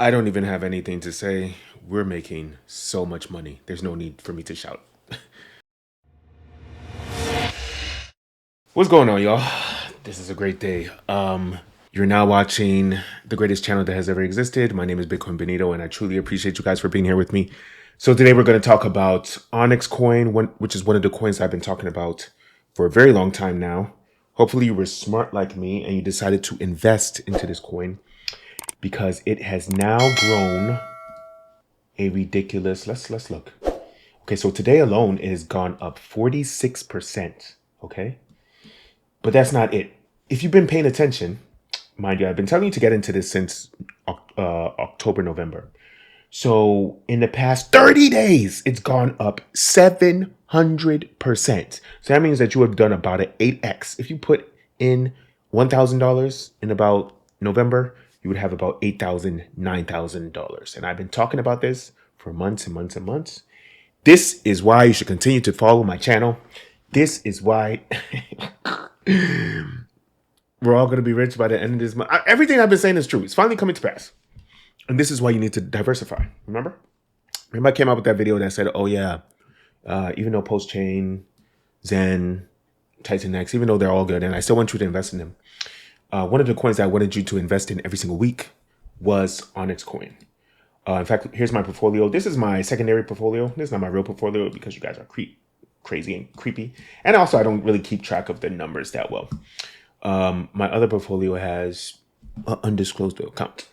I don't even have anything to say. We're making so much money. There's no need for me to shout. What's going on, y'all? This is a great day. You're now watching the greatest channel that has ever existed. My name is Bitcoin Benito, and I truly appreciate you guys for being here with me. So today we're going to talk about Onyxcoin, which is one of the coins I've been talking about for a very long time now. Hopefully you were smart like me and you decided to invest into this coin because it has now grown a ridiculous, let's look. Okay, so today alone it has gone up 46%, okay? But that's not it. If you've been paying attention, mind you, I've been telling you to get into this since October, November. So in the past 30 days, it's gone up 700%. So that means that you have done about an 8x. If you put in $1,000 in about November, you would have about $8,000, $9,000. And I've been talking about this for months and months and months. This is why you should continue to follow my channel. This is why we're all going to be rich by the end of this month. Everything I've been saying is true. It's finally coming to pass. And this is why you need to diversify. Remember I came out with that video that said, oh yeah, even though Pulsechain, Xen, TitanX, even though they're all good, and I still want you to invest in them. One of the coins I wanted you to invest in every single week was Onyxcoin. In fact, here's my portfolio. This is my secondary portfolio. This is not my real portfolio because you guys are crazy and creepy. And also, I don't really keep track of the numbers that well. My other portfolio has an undisclosed account.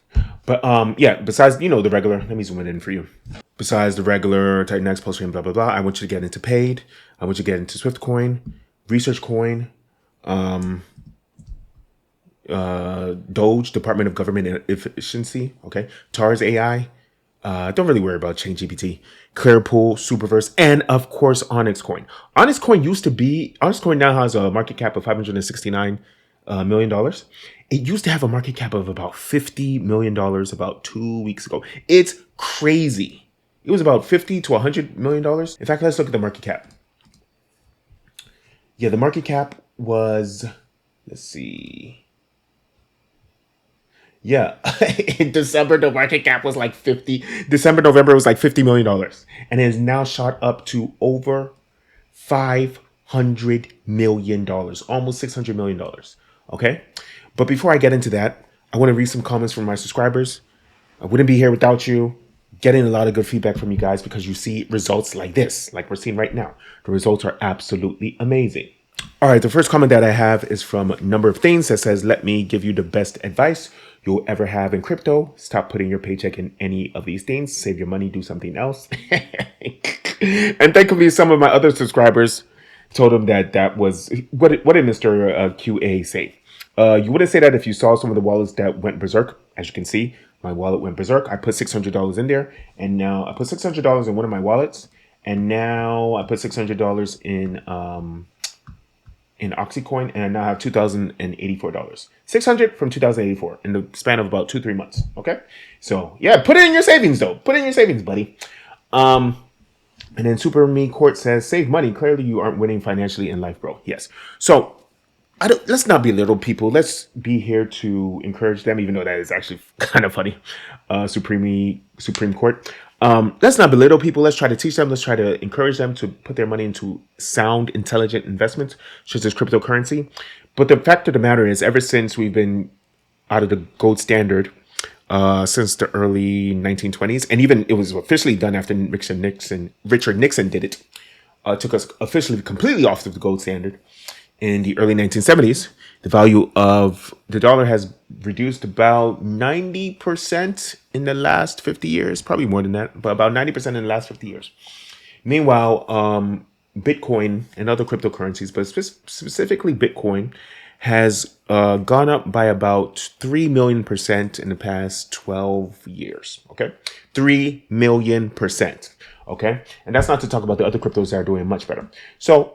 But yeah, besides, the regular, let me zoom it in for you. Besides the regular TitanX, Pulsechain, blah, blah, blah, I want you to get into Paid. I want you to get into SwiftCoin, ResearchCoin, Doge, Department of Government Efficiency, okay, TARS AI. Don't really worry about ChainGPT, Clearpool, Superverse, and of course Onyxcoin. Onyxcoin now has a market cap of $569 million. It used to have a market cap of about $50 million about 2 weeks ago. It's crazy. It was about $50 to $100 million. In fact, let's look at the market cap. Yeah, the market cap was, let's see. Yeah, in December, the market cap was like November, it was like $50 million. And it has now shot up to over $500 million, almost $600 million. Okay. But before I get into that, I want to read some comments from my subscribers. I wouldn't be here without you. Getting a lot of good feedback from you guys because you see results like this, like we're seeing right now. The results are absolutely amazing. All right, the first comment that I have is from Number of Things that says, let me give you the best advice you'll ever have in crypto. Stop putting your paycheck in any of these things. Save your money, do something else. And thankfully, some of my other subscribers told him that was, what did Mr. QA say? You wouldn't say that if you saw some of the wallets that went berserk. As you can see, my wallet went berserk. I put $600 in there, and now I put $600 in one of my wallets, and now I put $600 in Onyxcoin, and I now have $2,084. 600 from 2084 in the span of about 2-3 months. Okay, so yeah, put it in your savings though. Put it in your savings, buddy. And then Super Me Court says, save money. Clearly, you aren't winning financially in life, bro. Yes. So let's not belittle people. Let's be here to encourage them, even though that is actually kind of funny. Supreme Court. Let's not belittle people. Let's try to teach them. Let's try to encourage them to put their money into sound, intelligent investments, such as cryptocurrency. But the fact of the matter is, ever since we've been out of the gold standard, since the early 1920s, and even it was officially done after Richard Nixon did it, took us officially completely off of the gold standard. In the early 1970s, the value of the dollar has reduced about 90% in the last 50 years, probably more than that, but about 90% in the last 50 years. Meanwhile, Bitcoin and other cryptocurrencies, but specifically Bitcoin, has gone up by about 3 million% in the past 12 years. Okay, 3 million%. Okay, and that's not to talk about the other cryptos that are doing much better. So,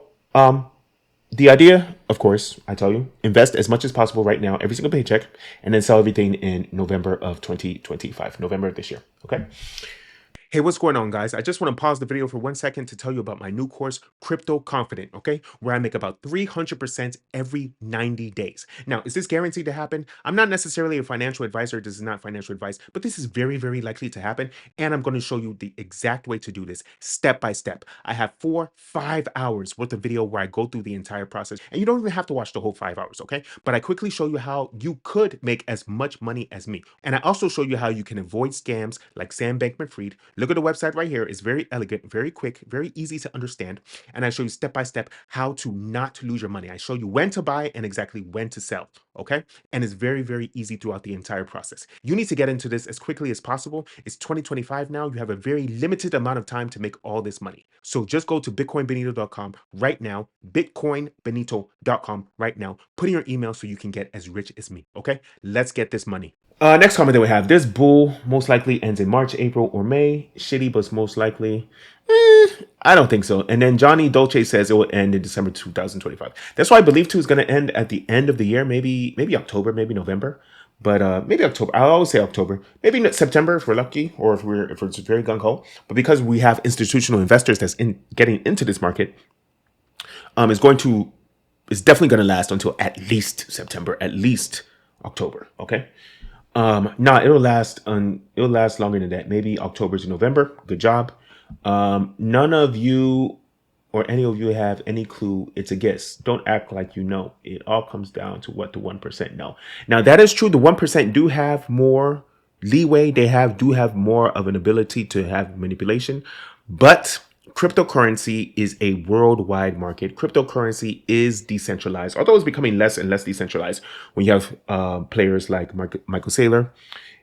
the idea, of course, I tell you, invest as much as possible right now, every single paycheck, and then sell everything in November of 2025, November of this year. Okay. Hey, what's going on, guys? I just want to pause the video for 1 second to tell you about my new course, Crypto Confident, okay? Where I make about 300% every 90 days. Now, is this guaranteed to happen? I'm not necessarily a financial advisor. This is not financial advice, but this is very, very likely to happen. And I'm going to show you the exact way to do this step by step. I have 5 hours worth of video where I go through the entire process. And you don't even have to watch the whole 5 hours, okay? But I quickly show you how you could make as much money as me. And I also show you how you can avoid scams like Sam Bankman-Fried. Look at the website right here. It's very elegant, very quick, very easy to understand. And I show you step by step how to not lose your money. I show you when to buy and exactly when to sell. Okay. And it's very, very easy throughout the entire process. You need to get into this as quickly as possible. It's 2025 now. You have a very limited amount of time to make all this money. So just go to bitcoinbenito.com right now, bitcoinbenito.com right now. Put in your email so you can get as rich as me. Okay. Let's get this money. Next comment that we have, this bull most likely ends in March, April, or May. Shitty, but most likely, I don't think so. And then Johnny Dolce says it will end in December 2025. That's why I believe too is going to end at the end of the year, maybe October, maybe November, but maybe October. I'll always say October, maybe September if we're lucky, or if it's very gung ho. But because we have institutional investors that's getting into this market, it's definitely going to last until at least September, at least October. Okay. No, it'll last longer than that. Maybe October to November. Good job. None of you or any of you have any clue. It's a guess. Don't act like you know. It all comes down to what the 1% know. Now that is true. The 1% do have more leeway. They do have more of an ability to have manipulation, but cryptocurrency is a worldwide market. Cryptocurrency is decentralized, although it's becoming less and less decentralized when you have players like Michael Saylor,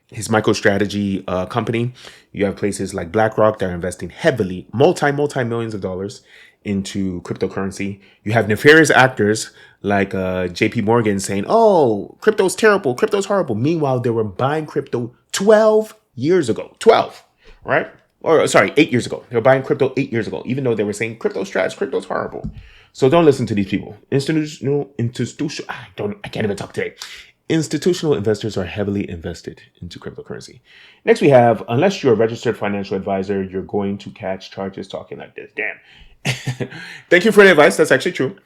his MicroStrategy company. You have places like BlackRock that are investing heavily, multi-millions of dollars into cryptocurrency. You have nefarious actors like JP Morgan saying, oh, crypto's terrible, crypto's horrible. Meanwhile, they were buying crypto 12 years ago. 12, right? Or sorry, 8 years ago. They were buying crypto 8 years ago, even though they were saying crypto's trash, crypto's horrible. So don't listen to these people. I can't even talk today. Institutional investors are heavily invested into cryptocurrency. Next, we have, unless you're a registered financial advisor, you're going to catch charges talking like this. Damn. Thank you for the advice. That's actually true.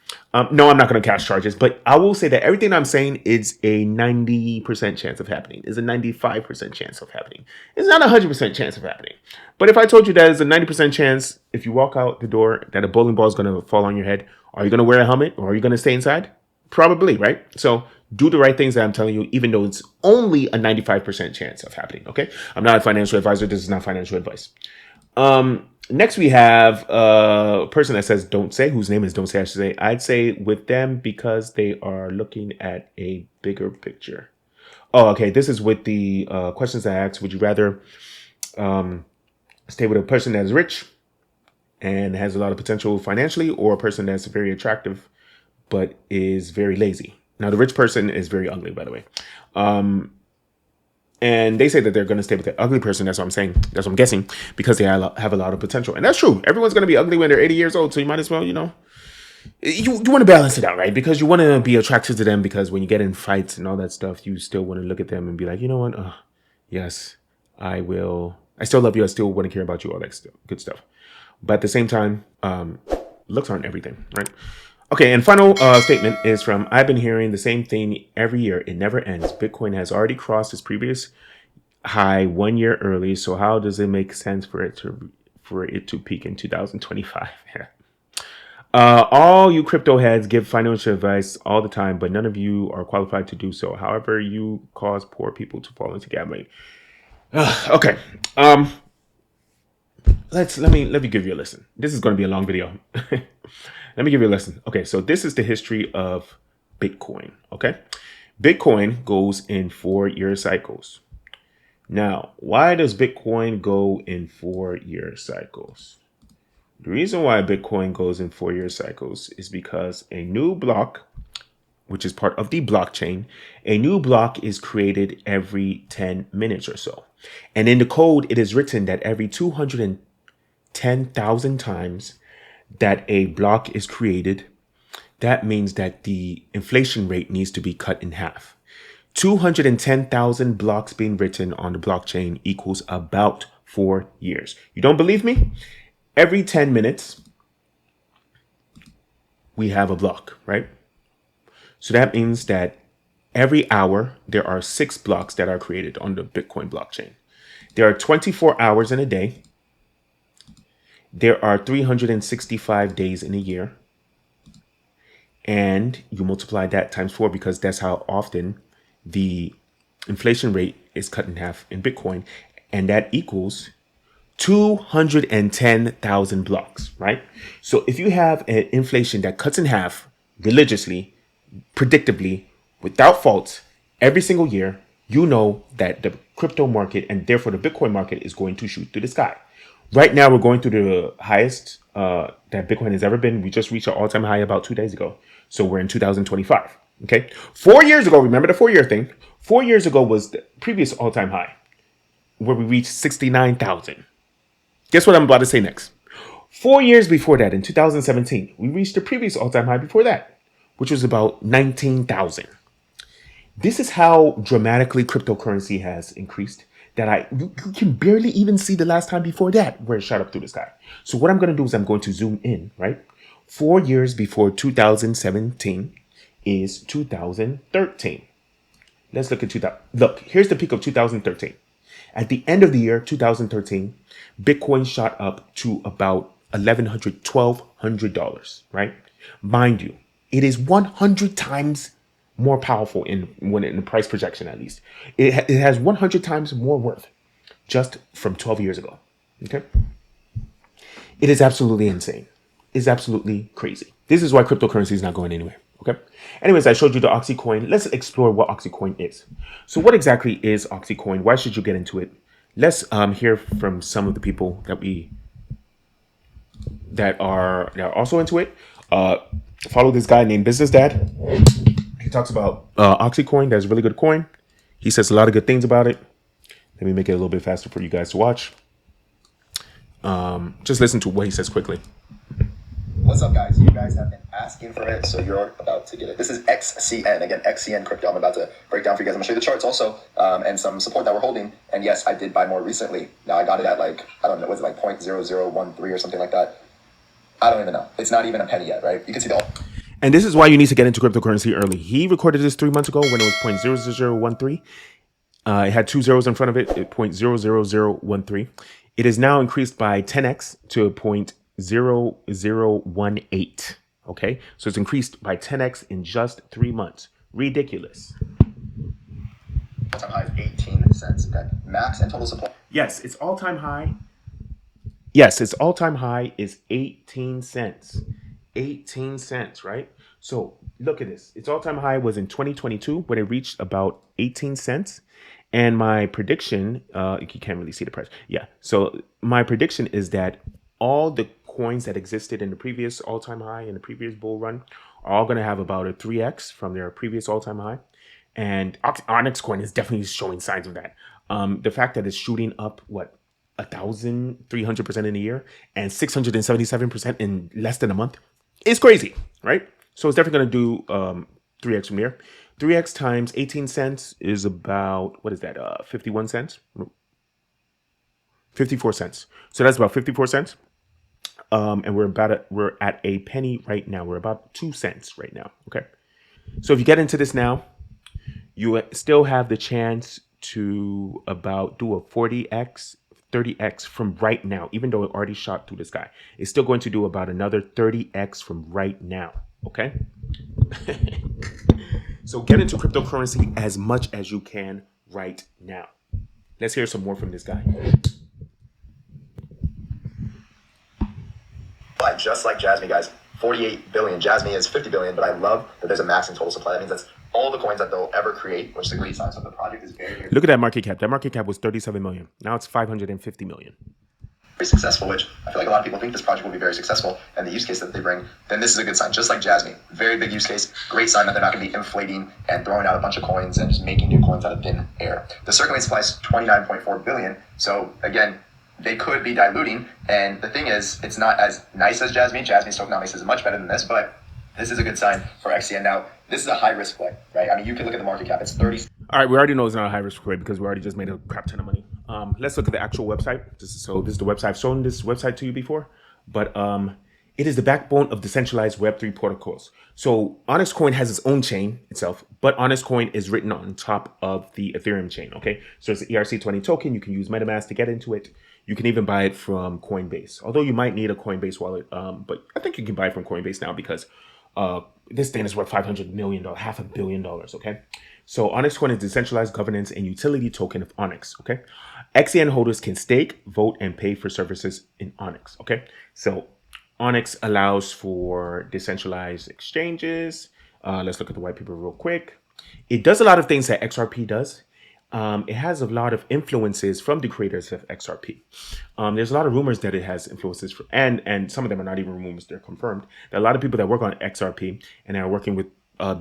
No, I'm not going to catch charges, but I will say that everything I'm saying is a 90% chance of happening. Is a 95% chance of happening. It's not a 100% chance of happening. But if I told you that it's a 90% chance, if you walk out the door, that a bowling ball is going to fall on your head, are you going to wear a helmet or are you going to stay inside? Probably, right? So do the right things that I'm telling you, even though it's only a 95% chance of happening. Okay. I'm not a financial advisor. This is not financial advice. Next, we have a person that says don't say, whose name is don't say, I should say. I'd say with them because they are looking at a bigger picture. Oh, okay. This is with the questions I asked. Would you rather stay with a person that is rich and has a lot of potential financially, or a person that's very attractive but is very lazy? Now, the rich person is very ugly, by the way. And they say that they're going to stay with the ugly person. That's what I'm saying. That's what I'm guessing, because they have a lot of potential. And that's true. Everyone's going to be ugly when they're 80 years old. So you might as well, you want to balance it out, right? Because you want to be attracted to them, because when you get in fights and all that stuff, you still want to look at them and be like, you know what? Yes, I will. I still love you. I still want to care about you. All that good stuff. But at the same time, looks aren't everything, right? Okay, and final statement is from, I've been hearing the same thing every year. It never ends. Bitcoin has already crossed its previous high 1 year early. So how does it make sense for it to peak in 2025? All you crypto heads give financial advice all the time, but none of you are qualified to do so. However, you cause poor people to fall into gambling. Okay. Let me give you a lesson. This is going to be a long video. Let me give you a lesson. Okay, so this is the history of Bitcoin. Okay, Bitcoin goes in 4-year cycles. Now, why does Bitcoin go in 4-year cycles? The reason why Bitcoin goes in 4-year cycles is because a new block, which is part of the blockchain, a new block is created every 10 minutes or so. And in the code, it is written that every 210,000 times that a block is created, that means that the inflation rate needs to be cut in half. 210,000 blocks being written on the blockchain equals about 4 years. You don't believe me? Every 10 minutes, we have a block, right? So that means that every hour, there are 6 blocks that are created on the Bitcoin blockchain. There are 24 hours in a day. There are 365 days in a year. And you multiply that times 4 because that's how often the inflation rate is cut in half in Bitcoin. And that equals 210,000 blocks, right? So if you have an inflation that cuts in half religiously, predictably, without fault, every single year, you know that the crypto market and therefore the Bitcoin market is going to shoot through the sky. Right now, we're going through the highest that Bitcoin has ever been. We just reached an all-time high about 2 days ago. So we're in 2025. Okay. 4 years ago, remember the 4-year thing? 4 years ago was the previous all-time high where we reached 69,000. Guess what I'm about to say next? 4 years before that, in 2017, we reached the previous all-time high before that, which was about 19,000. This is how dramatically cryptocurrency has increased that you can barely even see the last time before that where it shot up through the sky. So what I'm going to do is I'm going to zoom in, right? 4 years before 2017 is 2013. Let's look at 2000. Look, here's the peak of 2013. At the end of the year, 2013, Bitcoin shot up to about $1,100, $1,200, right? Mind you, it is 100 times more powerful in the price projection, at least. It has 100 times more worth just from 12 years ago. Okay. It is absolutely insane. It's absolutely crazy. This is why cryptocurrency is not going anywhere. Okay. Anyways, I showed you the Onyxcoin. Let's explore what Onyxcoin is. So what exactly is Onyxcoin? Why should you get into it? Let's hear from some of the people that are also into it. Follow this guy named Business Dad. He talks about Onyxcoin. That's a really good coin. He says a lot of good things about it. Let me make it a little bit faster for you guys to watch. Just listen to what he says quickly. What's up, guys? You guys have been asking for it, so you're about to get it. This is XCN, again, Xen Crypto. I'm about to break down for you guys. I'm going to show you the charts also and some support that we're holding. And yes, I did buy more recently. Now, I got it at I don't know, was it like 0.0013 or something like that? I don't even know. It's not even a penny yet, right? You can see the... And this is why you need to get into cryptocurrency early. He recorded this 3 months ago when it was 0.00013. It had 2 zeros in front of it, 0.00013. It is now increased by 10x to 0.0018. Okay, so it's increased by 10x in just 3 months. Ridiculous. All-time high is 18 cents. Okay, max and total supply. Yes, its all-time high. Yes, its all-time high is 18 cents. 18 cents, right? So look at this. Its all-time high was in 2022 when it reached about 18 cents. And my prediction, you can't really see the price. Yeah. So my prediction is that all the coins that existed in the previous all-time high and the previous bull run are all going to have about a 3x from their previous all-time high. And Onyxcoin is definitely showing signs of that. The fact that it's shooting up, 1,300% in a year and 677% in less than a month is crazy, right? So it's definitely going to do 3x from there. 3x times 18 cents is about, 51 cents? 54 cents. So that's about 54 cents. And we're at a penny right now. We're about 2 cents right now. Okay. So if you get into this now, you still have the chance to about do a 40x, 30x from right now, even though it already shot through the sky. It's still going to do about another 30x from right now. Okay. So get into cryptocurrency as much as you can right now. Let's hear some more from this guy. Just like 𝐿𝐺𝐝, guys, 48 billion. 𝐿𝐺𝐝 is 50 billion, but I love that there's a max in total supply. That means that's all the coins that they'll ever create, which is a great sign. So the project is very, very... Look at that market cap. That market cap was 37 million. Now it's 550 million. Very successful, which I feel like a lot of people think this project will be very successful, and the use case that they bring, then this is a good sign. Just like 𝐿𝐺𝐝, very big use case, great sign that they're not going to be inflating and throwing out a bunch of coins and just making new coins out of thin air. The circulating supply is 29.4 billion. So again, they could be diluting, and the thing is, it's not as nice as 𝐿𝐺𝐝. 𝐿𝐺𝐝's tokenomics is much better than this, but This is a good sign for XCN. Now, this is a high risk play, right? I mean, you can look at the market cap. It's 30. All right, we already know it's not a high risk play because we already just made a crap ton of money. Let's look at the actual website. This is the website. I've shown this website to you before, but it is the backbone of decentralized Web3 protocols. So Onyxcoin has its own chain itself, but Onyxcoin is written on top of the Ethereum chain, okay? So it's the ERC20 token. You can use MetaMask to get into it. You can even buy it from Coinbase, although you might need a Coinbase wallet, but I think you can buy it from Coinbase now because this thing is worth $500 million, $500 million, okay? So Onyxcoin is decentralized governance and utility token of Onyx, okay? XCN holders can stake, vote, and pay for services in Onyx, okay? So Onyx allows for decentralized exchanges. Let's look at the white paper real quick. It does a lot of things that XRP does. It has a lot of influences from the creators of XRP. There's a lot of rumors that it has influences, and some of them are not even rumors, they're confirmed. There are a lot of people that work on XRP and are working with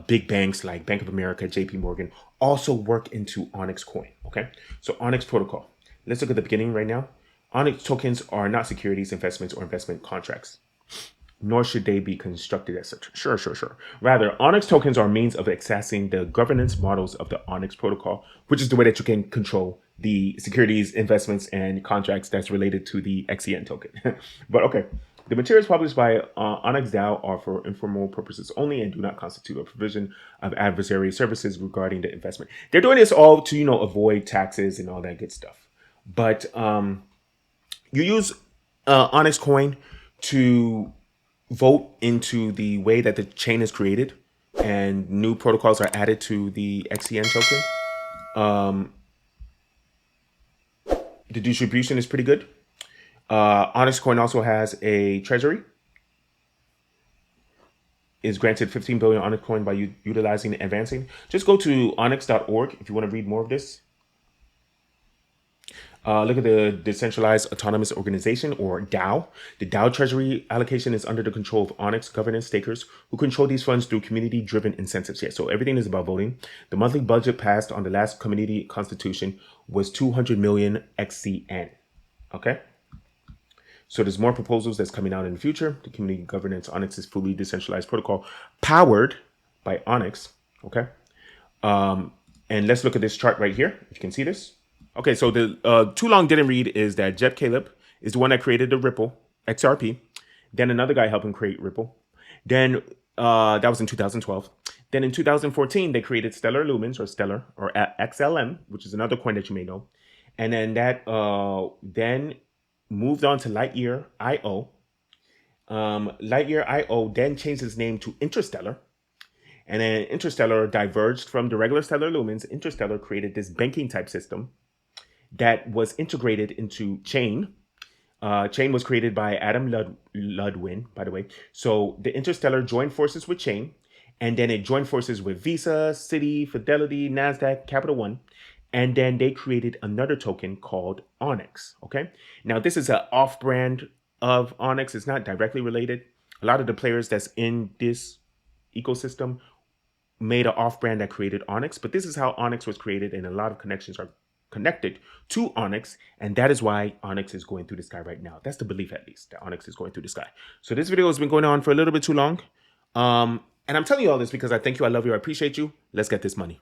big banks like Bank of America, JP Morgan, also work into Onyx coin, okay? So Onyx protocol. Let's look at the beginning right now. Onyx tokens are not securities, investments, or investment contracts, nor should they be constructed as such. Sure. Rather, Onyx tokens are means of accessing the governance models of the Onyx protocol, which is the way that you can control the securities, investments, and contracts that's related to the XCN token. But okay, the materials published by Onyx DAO are for informal purposes only and do not constitute a provision of adversary services regarding the investment. They're doing this all to, avoid taxes and all that good stuff. But you use Onyx coin to vote into the way that the chain is created, and new protocols are added to the XCN token. The distribution is pretty good. Onyx coin also has a treasury. Is granted 15 billion Onyx coin by utilizing and advancing. Just go to onyx.org if you want to read more of this. Look at the Decentralized Autonomous Organization, or DAO. The DAO treasury allocation is under the control of Onyx governance stakers who control these funds through community-driven incentives. Yeah, so everything is about voting. The monthly budget passed on the last community constitution was 200 million XCN. Okay? So there's more proposals that's coming out in the future. The community governance Onyx is fully decentralized protocol powered by Onyx. Okay? And let's look at this chart right here. If you can see this. Okay, so the too long didn't read is that 𝐿𝑗𝑒𝐫 is the one that created the Ripple XRP. Then another guy helped him create Ripple. Then that was in 2012. Then in 2014, they created Stellar Lumens, or Stellar, or XLM, which is another coin that you may know. And then that then moved on to Lightyear.io. Lightyear.io then changed its name to Interstellar. And then Interstellar diverged from the regular Stellar Lumens. Interstellar created this banking type system that was integrated into Chain. Chain was created by Adam Ludwin, by the way. So the Interstellar joined forces with Chain, and then it joined forces with Visa, Citi, Fidelity, NASDAQ, Capital One, and then they created another token called Onyx, okay? Now, this is an off-brand of Onyx. It's not directly related. A lot of the players that's in this ecosystem made an off-brand that created Onyx, but this is how Onyx was created, and a lot of connections are connected to Onyx, and that is why Onyx is going through the sky right now. That's the belief, at least, that Onyx is going through the sky. So this video has been going on for a little bit too long, and I'm telling you all this because I thank you, I love you, I appreciate you. Let's get this money.